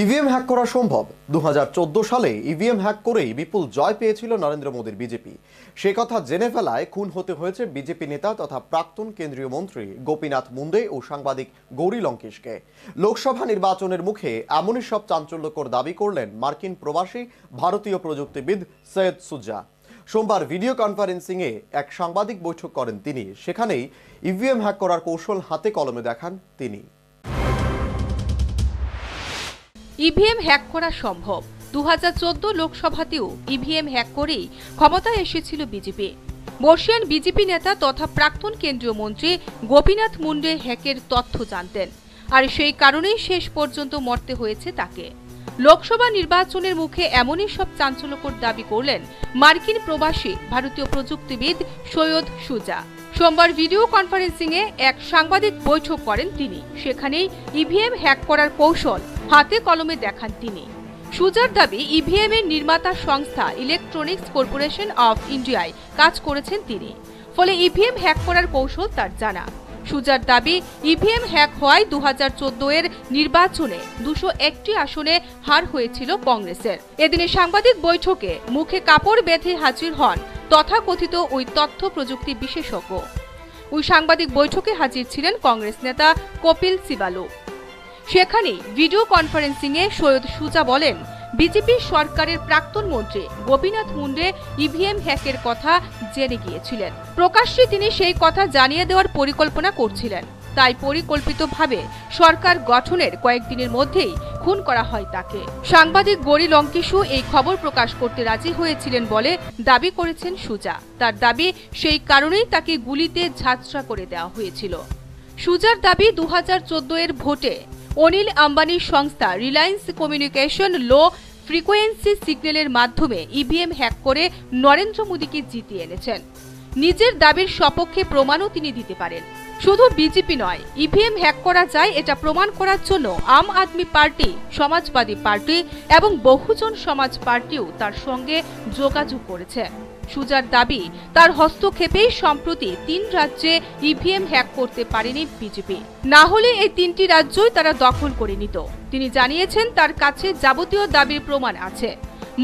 EVM hack করা সম্ভব। 2014 সালে ইভিএম হ্যাক করেই বিপুল জয় পেয়েছিল নরেন্দ্র মোদীর বিজেপি। সে কথা জেনে ফেলায় খুন হতে হয়েছে বিজেপি নেতা তথা প্রাক্তন কেন্দ্রীয় মন্ত্রী গোপীনাথ মুন্ডে ও সাংবাদিক গৌরী লঙ্কেশকে। লোকসভা নির্বাচনের মুখে এমনই সব চাঞ্চল্যকর দাবি করলেন মার্কিন প্রবাসী ভারতীয় প্রযুক্তিবিদ সৈয়দ সুজা। সোমবার ভিডিও কনফারেন্সিংয়ে এক সাংবাদিক বৈঠক করেন তিনি। সেখানেই ইভিএম হ্যাক করার কৌশল হাতে কলমে দেখান তিনি। ইভিএম হ্যাক করা সম্ভব। 2014 লোকসভাতেও ইভিএম হ্যাক করেই ক্ষমতায় এসেছিল বিজেপি। বর্ষিয়ান বিজেপি নেতা তথা প্রাক্তন কেন্দ্রীয় মন্ত্রী গোপীনাথ মুন্ডে হ্যাকের তথ্য জানতেন, আর সেই কারণেই শেষ পর্যন্ত মরতে হয়েছে তাকে। লোকসভা নির্বাচনের মুখে এমনই সব চাঞ্চল্যকর দাবি করলেন মার্কিন প্রবাসী ভারতীয় প্রযুক্তিবিদ সৈয়দ সুজা। সোমবার ভিডিও কনফারেন্সিংয়ে এক সাংবাদিক বৈঠক করেন তিনি। সেখানেই ইভিএম হ্যাক করার কৌশল হাতে কলমে দেখান তিনি। সুজার দাবি, ইভিএম এর নির্মাতা সংস্থা ইলেকট্রনিক্স কর্পোরেশন অফ ইন্ডিয়ায় কাজ করেছেন তিনি, ফলে ইভিএম হ্যাক করার কৌশল তার জানা। সুজার দাবি, ইভিএম হ্যাক হওয়ায় 2014 এর নির্বাচনে 201টি আসনে হার হয়েছিল কংগ্রেসের। এদিনে সাংবাদিক বৈঠকে মুখে কাপড় বেঁধে হাজির হন তথাকথিত ওই তথ্য প্রযুক্তি বিশেষজ্ঞ। ওই সাংবাদিক বৈঠকে হাজির ছিলেন কংগ্রেস নেতা কপিল সিবালু। সেখানেই ভিডিও কনফারেন্সিংয়ে সৈয়দ সুজা বলেন, বিজেপি সরকারের প্রাক্তন মন্ত্রী গোপীনাথ মুন্ডে ইভিএম হ্যাকের কথা জেনে গিয়েছিলেন। প্রকাশ্যে তিনি সেই কথা জানিয়ে দেওয়ার পরিকল্পনা করছিলেন। তাই পরিকল্পিতভাবে সরকার গঠনের কয়েকদিনের মধ্যেই খুন করা হয় তাকে। সাংবাদিক গৌরী লঙ্কেশও এই খবর প্রকাশ করতে রাজি হয়েছিলেন বলে দাবি করেছেন সুজা। তার দাবি, সেই কারণেই তাকে গুলিতে ঝাঁঝরা করে দেওয়া হয়েছিল। সুজার দাবি, 2014 এর ভোটে অনিল আম্বানির সংস্থা রিলায়েন্স কমিউনিকেশন লো ফ্রিকোয়েন্সি সিগন্যালের মাধ্যমে ইভিএম হ্যাক করে নরেন্দ্র মোদীকে জিতিয়ে এনেছেন। নিজের দাবির সপক্ষে প্রমাণও তিনি দিতে পারেন। শুধু বিজেপি নয়, ইভিএম হ্যাক করা যায় এটা প্রমাণ করার জন্য আম আদমি পার্টি, সমাজবাদী পার্টি এবং বহুজন সমাজ পার্টিও তার সঙ্গে যোগাযোগ করেছে। সুজার দাবি, তার হস্তক্ষেপেই সম্প্রতি 3 রাজ্যে ইভিএম হ্যাক করতে পারেনি বিজেপি। না হলে এই 3টি রাজ্যই তারা দখল করে নিত। তিনি জানিয়েছেন তার কাছে যাবতীয় দাবির প্রমাণ আছে।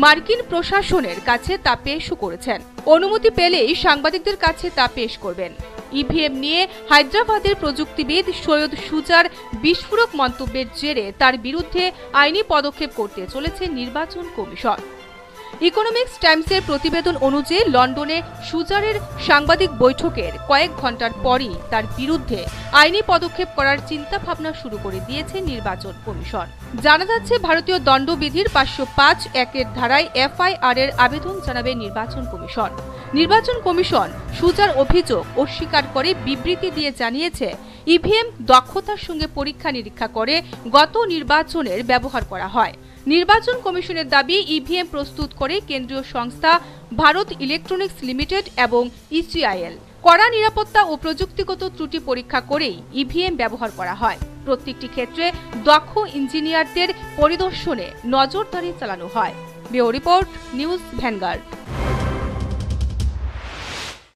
মার্কিন প্রশাসনের কাছে তা পেশও করেছেন। অনুমতি পেলেই সাংবাদিকদের কাছে তা পেশ করবেন। ইভিএম নিয়ে হায়দ্রাবাদের প্রযুক্তিবিদ সৈয়দ সুজার বিস্ফোরক মন্তব্যের জেরে তার বিরুদ্ধে আইনি পদক্ষেপ করতে চলেছে নির্বাচন কমিশন। ইকোনমিক্স টাইমসের প্রতিবেদন অনুযায়ী লন্ডনে সুজারের সাংবাদিক বৈঠকের কয়েক ঘন্টার পরই তার বিরুদ্ধে আইনি পদক্ষেপ করার চিন্তা ভাবনা শুরু করে দিয়েছে নির্বাচন কমিশন। জানা যাচ্ছে, ভারতীয় দণ্ডবিধির 505(1) ধারায় এফআইআর এর আবেদন জানাবে নির্বাচন কমিশন। নির্বাচন কমিশন সুজার অভিযোগ অস্বীকার করে বিবৃতি দিয়ে জানিয়েছে, ইভিএম দক্ষতার সঙ্গে পরীক্ষা নিরীক্ষা করে গত নির্বাচনের ব্যবহার করা হয়। নির্বাচন কমিশনের দাবি, ইভিএম প্রস্তুত করে কেন্দ্রীয় সংস্থা ভারত ইলেকট্রনিক্স লিমিটেড এবং ইসিআইএল। কড়া নিরাপত্তা ও প্রযুক্তিগত ত্রুটি পরীক্ষা করেই ইভিএম ব্যবহার করা হয়। প্রত্যেকটি ক্ষেত্রে দক্ষ ইঞ্জিনিয়ারদের পরিদর্শনে নজরদারি চালানো হয়। Bureau report, news vanguard.